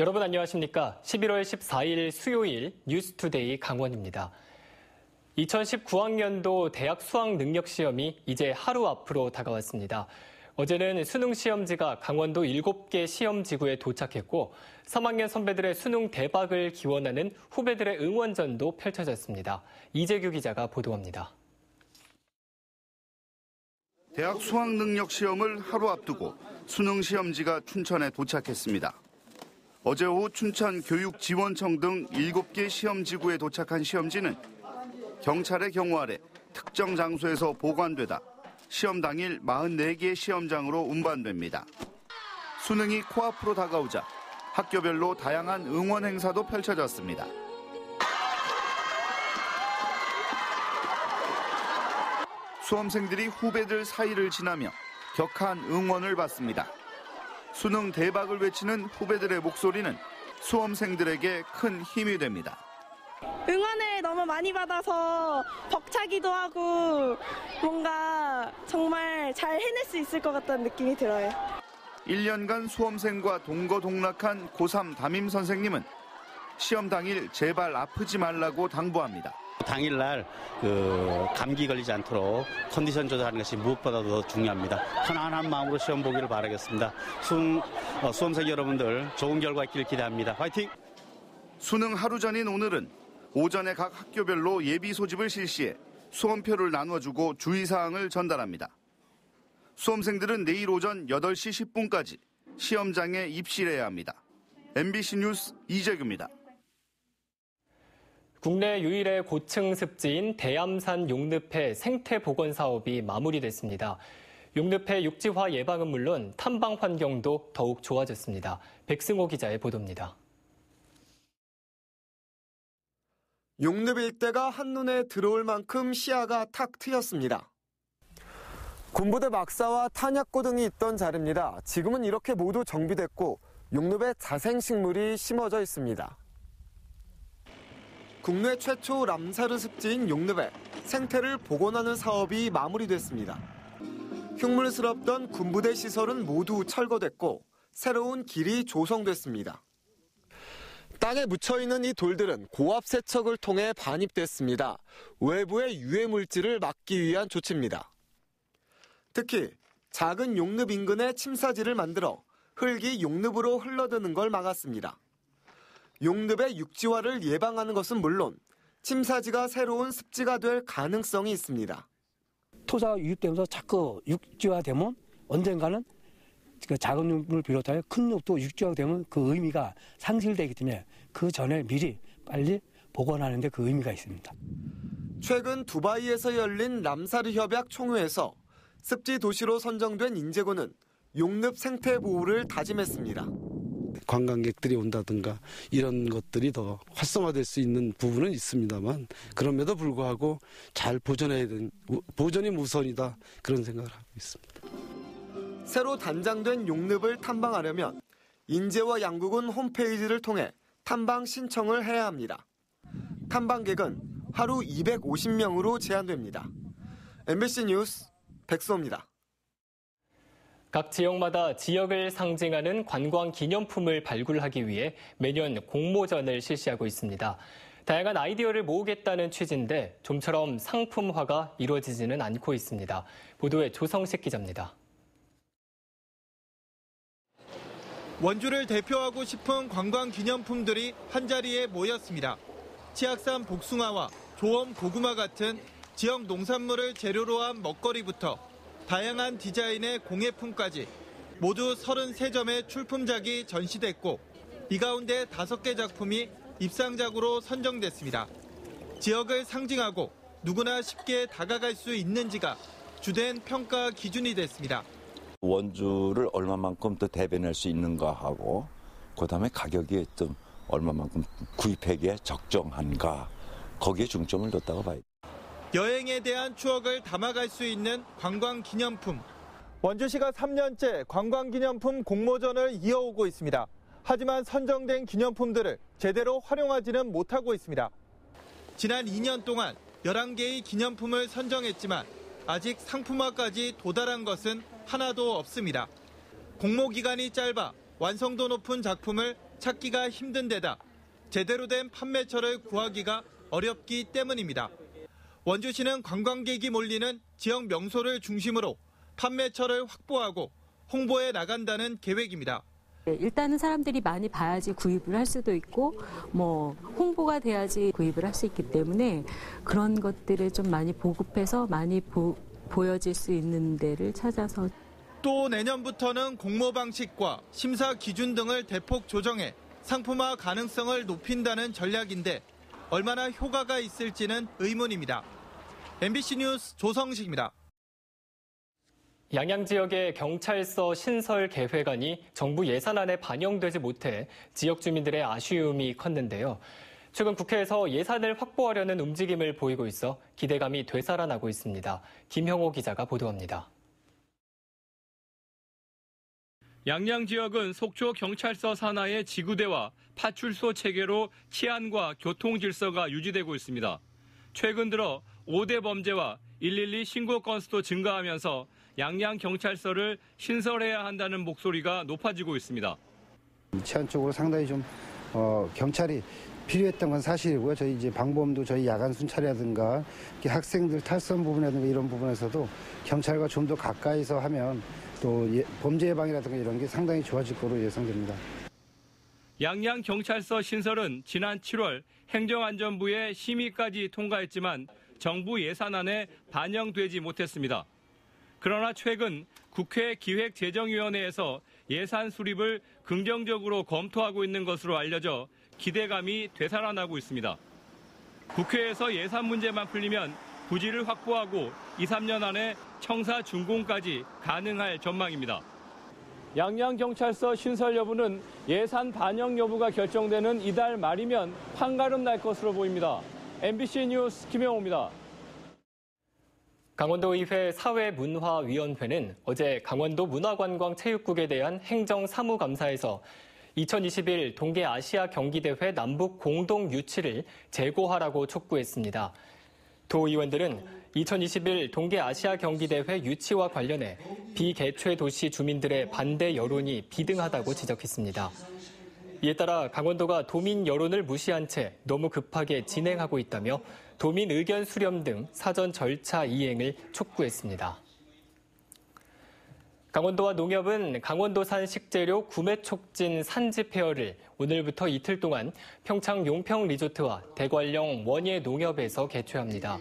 여러분 안녕하십니까? 11월 14일 수요일 뉴스투데이 강원입니다. 2019학년도 대학 수학 능력 시험이 이제 하루 앞으로 다가왔습니다. 어제는 수능 시험지가 강원도 7개 시험지구에 도착했고 3학년 선배들의 수능 대박을 기원하는 후배들의 응원전도 펼쳐졌습니다. 이재규 기자가 보도합니다. 대학 수학 능력 시험을 하루 앞두고 수능 시험지가 춘천에 도착했습니다. 어제 오후 춘천 교육지원청 등 7개 시험지구에 도착한 시험지는 경찰의 경호 아래 특정 장소에서 보관되다 시험 당일 44개 시험장으로 운반됩니다. 수능이 코앞으로 다가오자 학교별로 다양한 응원 행사도 펼쳐졌습니다. 수험생들이 후배들 사이를 지나며 격한 응원을 받습니다. 수능 대박을 외치는 후배들의 목소리는 수험생들에게 큰 힘이 됩니다. 응원을 너무 많이 받아서 벅차기도 하고 뭔가 정말 잘 해낼 수 있을 것 같다는 느낌이 들어요. 1년간 수험생과 동거동락한 고3 담임 선생님은 시험 당일 제발 아프지 말라고 당부합니다. 당일날 감기 걸리지 않도록 컨디션 조절하는 것이 무엇보다도 더 중요합니다. 편안한 마음으로 시험 보기를 바라겠습니다. 수험생 여러분들 좋은 결과 있길 기대합니다. 화이팅! 수능 하루 전인 오늘은 오전에 각 학교별로 예비 소집을 실시해 수험표를 나눠주고 주의사항을 전달합니다. 수험생들은 내일 오전 8시 10분까지 시험장에 입실해야 합니다. MBC 뉴스 이재규입니다. 국내 유일의 고층 습지인 대암산 용늪해 생태 복원 사업이 마무리됐습니다. 용늪해 육지화 예방은 물론 탐방 환경도 더욱 좋아졌습니다. 백승호 기자의 보도입니다. 용늪 일대가 한눈에 들어올 만큼 시야가 탁 트였습니다. 군부대 막사와 탄약고 등이 있던 자리입니다. 지금은 이렇게 모두 정비됐고 용늪에 자생식물이 심어져 있습니다. 국내 최초 람사르 습지인 용늪에 생태를 복원하는 사업이 마무리됐습니다. 흉물스럽던 군부대 시설은 모두 철거됐고 새로운 길이 조성됐습니다. 땅에 묻혀있는 이 돌들은 고압 세척을 통해 반입됐습니다. 외부의 유해 물질을 막기 위한 조치입니다. 특히 작은 용늪 인근에 침사지를 만들어 흙이 용늪으로 흘러드는 걸 막았습니다. 용늪의 육지화를 예방하는 것은 물론 침사지가 새로운 습지가 될 가능성이 있습니다. 토사가 유입되면서 자꾸 육지화되면 언젠가는 그 작은 용을 비롯하여 큰 용도 육지화되면 그 의미가 상실되기 때문에 그 전에 미리 빨리 복원하는 데 그 의미가 있습니다. 최근 두바이에서 열린 람사르 협약 총회에서 습지 도시로 선정된 인제군은 용늪 생태 보호를 다짐했습니다. 관광객들이 온다든가 이런 것들이 더 활성화될 수 있는 부분은 있습니다만 그럼에도 불구하고 잘 보존해야 되는 보존이 우선이다 그런 생각을 하고 있습니다. 새로 단장된 용늪을 탐방하려면 인제와 양국은 홈페이지를 통해 탐방 신청을 해야 합니다. 탐방객은 하루 250명으로 제한됩니다. MBC 뉴스 백수호입니다. 각 지역마다 지역을 상징하는 관광 기념품을 발굴하기 위해 매년 공모전을 실시하고 있습니다. 다양한 아이디어를 모으겠다는 취지인데 좀처럼 상품화가 이루어지지는 않고 있습니다. 보도에 조성식 기자입니다. 원주를 대표하고 싶은 관광 기념품들이 한자리에 모였습니다. 치악산 복숭아와 조엄 고구마 같은 지역 농산물을 재료로 한 먹거리부터 다양한 디자인의 공예품까지 모두 33점의 출품작이 전시됐고 이 가운데 5개 작품이 입상작으로 선정됐습니다. 지역을 상징하고 누구나 쉽게 다가갈 수 있는지가 주된 평가 기준이 됐습니다. 원주를 얼마만큼 더 대변할 수 있는가 하고 그다음에 가격이 좀 얼마만큼 구입하기에 적정한가 거기에 중점을 뒀다고 봐요. 여행에 대한 추억을 담아갈 수 있는 관광기념품. 원주시가 3년째 관광기념품 공모전을 이어오고 있습니다. 하지만 선정된 기념품들을 제대로 활용하지는 못하고 있습니다. 지난 2년 동안 11개의 기념품을 선정했지만 아직 상품화까지 도달한 것은 하나도 없습니다. 공모 기간이 짧아 완성도 높은 작품을 찾기가 힘든 데다 제대로 된 판매처를 구하기가 어렵기 때문입니다. 원주시는 관광객이 몰리는 지역 명소를 중심으로 판매처를 확보하고 홍보해 나간다는 계획입니다. 일단은 사람들이 많이 봐야지 구입을 할 수도 있고 홍보가 돼야지 구입을 할 수 있기 때문에 그런 것들을 좀 많이 보급해서 많이 보여질 수 있는 데를 찾아서 또 내년부터는 공모 방식과 심사 기준 등을 대폭 조정해 상품화 가능성을 높인다는 전략인데 얼마나 효과가 있을지는 의문입니다. MBC 뉴스 조성식입니다. 양양 지역의 경찰서 신설 계획안이 정부 예산안에 반영되지 못해 지역 주민들의 아쉬움이 컸는데요. 최근 국회에서 예산을 확보하려는 움직임을 보이고 있어 기대감이 되살아나고 있습니다. 김형호 기자가 보도합니다. 양양 지역은 속초 경찰서 산하의 지구대와 파출소 체계로 치안과 교통 질서가 유지되고 있습니다. 최근 들어 5대 범죄와 112 신고 건수도 증가하면서 양양 경찰서를 신설해야 한다는 목소리가 높아지고 있습니다. 치안 쪽으로 상당히 좀 경찰이 필요했던 건 사실이고요. 저희 이제 방범도 저희 야간 순찰이라든가 학생들 탈선 부분이라든가 이런 부분에서도 경찰과 좀 더 가까이서 하면 또 범죄 예방이라든가 이런 게 상당히 좋아질 거로 예상됩니다. 양양 경찰서 신설은 지난 7월 행정안전부의 심의까지 통과했지만 정부 예산안에 반영되지 못했습니다. 그러나 최근 국회 기획재정위원회에서 예산 수립을 긍정적으로 검토하고 있는 것으로 알려져 기대감이 되살아나고 있습니다. 국회에서 예산 문제만 풀리면 부지를 확보하고 2, 3년 안에 청사 준공까지 가능할 전망입니다. 양양 경찰서 신설 여부는 예산 반영 여부가 결정되는 이달 말이면 판가름 날 것으로 보입니다. MBC 뉴스 김영호입니다. 강원도의회 사회문화위원회는 어제 강원도 문화관광체육국에 대한 행정사무감사에서 2021 동계아시아 경기대회 남북 공동 유치를 재고하라고 촉구했습니다. 도 의원들은 2021 동계아시아 경기대회 유치와 관련해 비개최 도시 주민들의 반대 여론이 비등하다고 지적했습니다. 이에 따라 강원도가 도민 여론을 무시한 채 너무 급하게 진행하고 있다며 도민 의견 수렴 등 사전 절차 이행을 촉구했습니다. 강원도와 농협은 강원도산 식재료 구매 촉진 산지 페어를 오늘부터 이틀 동안 평창 용평 리조트와 대관령 원예 농협에서 개최합니다.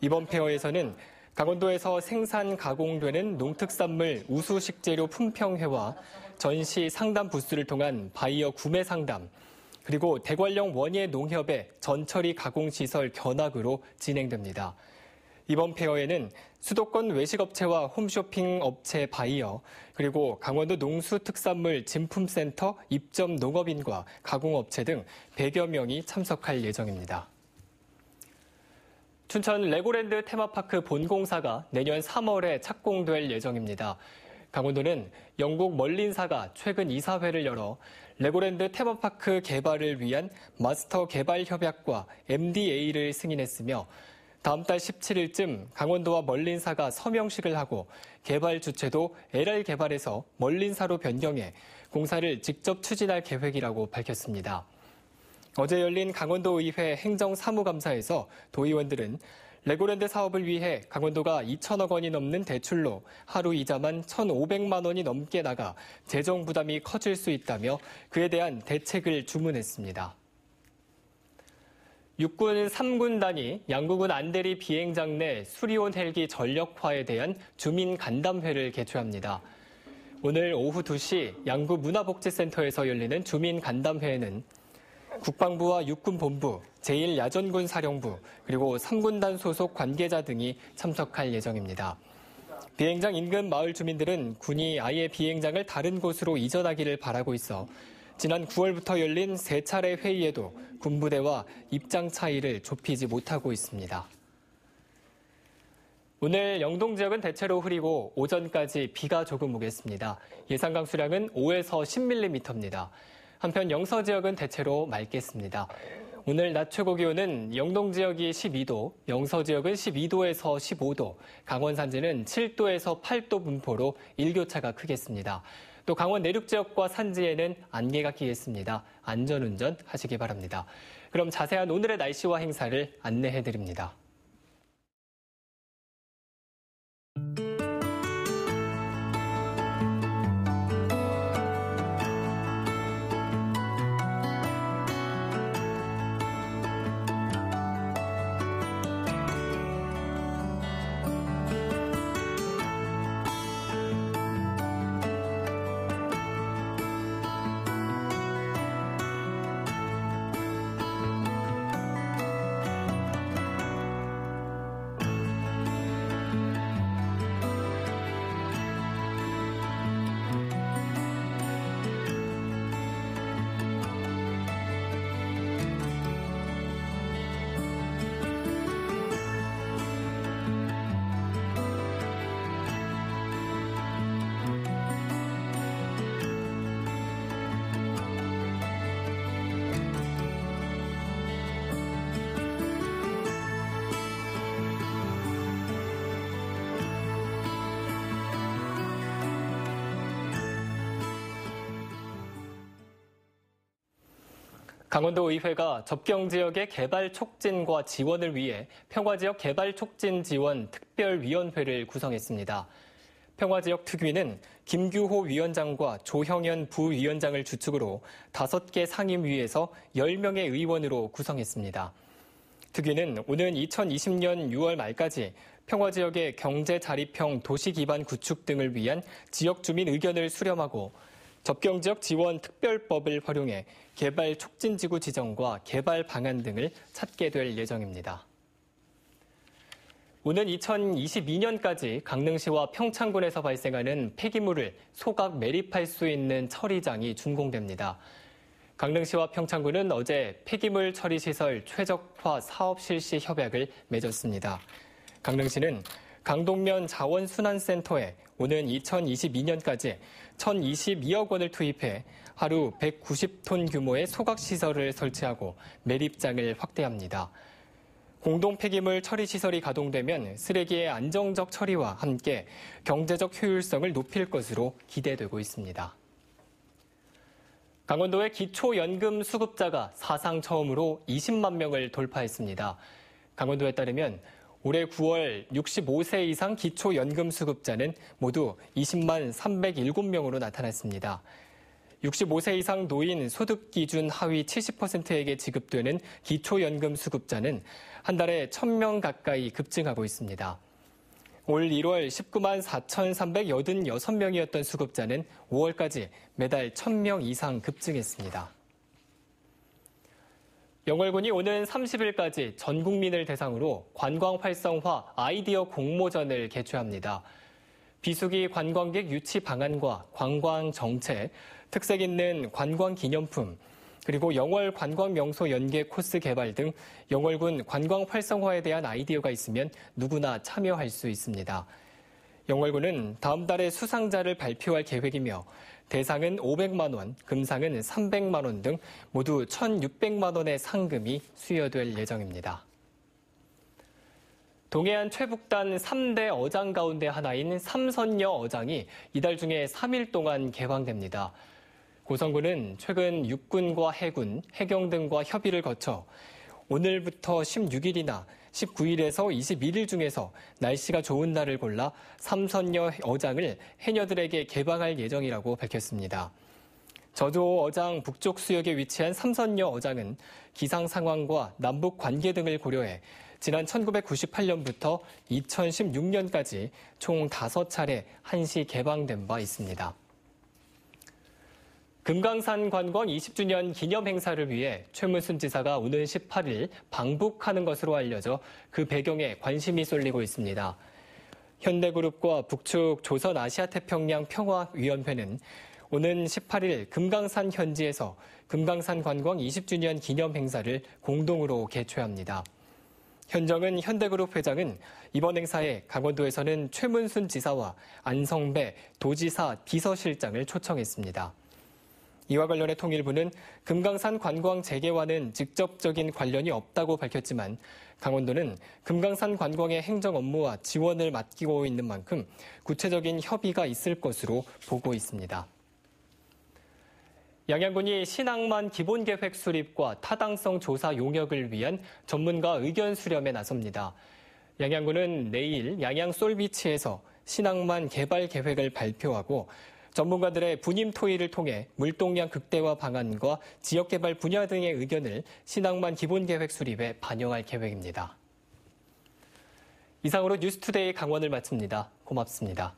이번 페어에서는 강원도에서 생산 가공되는 농특산물 우수 식재료 품평회와 전시 상담 부스를 통한 바이어 구매 상담, 그리고 대관령 원예 농협의 전처리 가공시설 견학으로 진행됩니다. 이번 페어에는 수도권 외식업체와 홈쇼핑 업체 바이어, 그리고 강원도 농수특산물 진품센터 입점 농업인과 가공업체 등 100여 명이 참석할 예정입니다. 춘천 레고랜드 테마파크 본공사가 내년 3월에 착공될 예정입니다. 강원도는 영국 멀린사가 최근 이사회를 열어 레고랜드 테마파크 개발을 위한 마스터 개발 협약과 MDA를 승인했으며 다음 달 17일쯤 강원도와 멀린사가 서명식을 하고 개발 주체도 LR개발에서 멀린사로 변경해 공사를 직접 추진할 계획이라고 밝혔습니다. 어제 열린 강원도의회 행정사무감사에서 도의원들은 레고랜드 사업을 위해 강원도가 2천억 원이 넘는 대출로 하루 이자만 1,500만 원이 넘게 나가 재정 부담이 커질 수 있다며 그에 대한 대책을 주문했습니다. 육군 3군단이 양구군 안대리 비행장 내 수리온 헬기 전력화에 대한 주민 간담회를 개최합니다. 오늘 오후 2시 양구 문화복지센터에서 열리는 주민 간담회에는 국방부와 육군본부, 제1야전군 사령부, 그리고 3군단 소속 관계자 등이 참석할 예정입니다. 비행장 인근 마을 주민들은 군이 아예 비행장을 다른 곳으로 이전하기를 바라고 있어 지난 9월부터 열린 3차례 회의에도 군부대와 입장 차이를 좁히지 못하고 있습니다. 오늘 영동 지역은 대체로 흐리고 오전까지 비가 조금 오겠습니다. 예상 강수량은 5에서 10mm입니다. 한편 영서 지역은 대체로 맑겠습니다. 오늘 낮 최고 기온은 영동 지역이 12도, 영서 지역은 12도에서 15도, 강원 산지는 7도에서 8도 분포로 일교차가 크겠습니다. 또 강원 내륙 지역과 산지에는 안개가 끼겠습니다. 안전운전 하시기 바랍니다. 그럼 자세한 오늘의 날씨와 행사를 안내해드립니다. 강원도의회가 접경지역의 개발 촉진과 지원을 위해 평화지역 개발 촉진 지원 특별위원회를 구성했습니다. 평화지역 특위는 김규호 위원장과 조형현 부위원장을 주축으로 5개 상임위에서 10명의 의원으로 구성했습니다. 특위는 오는 2020년 6월 말까지 평화지역의 경제자립형 도시기반 구축 등을 위한 지역 주민 의견을 수렴하고 접경지역 지원 특별법을 활용해 개발 촉진지구 지정과 개발 방안 등을 찾게 될 예정입니다. 오는 2022년까지 강릉시와 평창군에서 발생하는 폐기물을 소각 매립할 수 있는 처리장이 준공됩니다. 강릉시와 평창군은 어제 폐기물 처리시설 최적화 사업 실시 협약을 맺었습니다. 강릉시는 강동면 자원순환센터에 오는 2022년까지 1,022억 원을 투입해 하루 190톤 규모의 소각시설을 설치하고 매립장을 확대합니다. 공동 폐기물 처리시설이 가동되면 쓰레기의 안정적 처리와 함께 경제적 효율성을 높일 것으로 기대되고 있습니다. 강원도의 기초연금 수급자가 사상 처음으로 20만 명을 돌파했습니다. 강원도에 따르면 올해 9월 65세 이상 기초연금 수급자는 모두 20만 307명으로 나타났습니다. 65세 이상 노인 소득기준 하위 70%에게 지급되는 기초연금 수급자는 한 달에 1,000명 가까이 급증하고 있습니다. 올 1월 19만 4,386명이었던 수급자는 5월까지 매달 1,000명 이상 급증했습니다. 영월군이 오는 30일까지 전 국민을 대상으로 관광 활성화 아이디어 공모전을 개최합니다. 비수기 관광객 유치 방안과 관광 정책, 특색 있는 관광 기념품, 그리고 영월 관광 명소 연계 코스 개발 등 영월군 관광 활성화에 대한 아이디어가 있으면 누구나 참여할 수 있습니다. 영월군은 다음 달에 수상자를 발표할 계획이며 대상은 500만 원, 금상은 300만 원 등 모두 1,600만 원의 상금이 수여될 예정입니다. 동해안 최북단 3대 어장 가운데 하나인 삼선여 어장이 이달 중에 3일 동안 개방됩니다. 고성군은 최근 육군과 해군, 해경 등과 협의를 거쳐 오늘부터 16일이나 19일에서 21일 중에서 날씨가 좋은 날을 골라 삼선여 어장을 해녀들에게 개방할 예정이라고 밝혔습니다. 저조 어장 북쪽 수역에 위치한 삼선여 어장은 기상 상황과 남북 관계 등을 고려해 지난 1998년부터 2016년까지 총 5차례 한시 개방된 바 있습니다. 금강산 관광 20주년 기념 행사를 위해 최문순 지사가 오는 18일 방북하는 것으로 알려져 그 배경에 관심이 쏠리고 있습니다. 현대그룹과 북측 조선아시아태평양 평화위원회는 오는 18일 금강산 현지에서 금강산 관광 20주년 기념 행사를 공동으로 개최합니다. 현정은 현대그룹 회장은 이번 행사에 강원도에서는 최문순 지사와 안성배 도지사 비서실장을 초청했습니다. 이와 관련해 통일부는 금강산 관광 재개와는 직접적인 관련이 없다고 밝혔지만 강원도는 금강산 관광의 행정 업무와 지원을 맡기고 있는 만큼 구체적인 협의가 있을 것으로 보고 있습니다. 양양군이 신항만 기본계획 수립과 타당성 조사 용역을 위한 전문가 의견 수렴에 나섭니다. 양양군은 내일 양양 솔비치에서 신항만 개발 계획을 발표하고 전문가들의 분임 토의를 통해 물동량 극대화 방안과 지역개발 분야 등의 의견을 신항만 기본계획 수립에 반영할 계획입니다. 이상으로 뉴스투데이 강원을 마칩니다. 고맙습니다.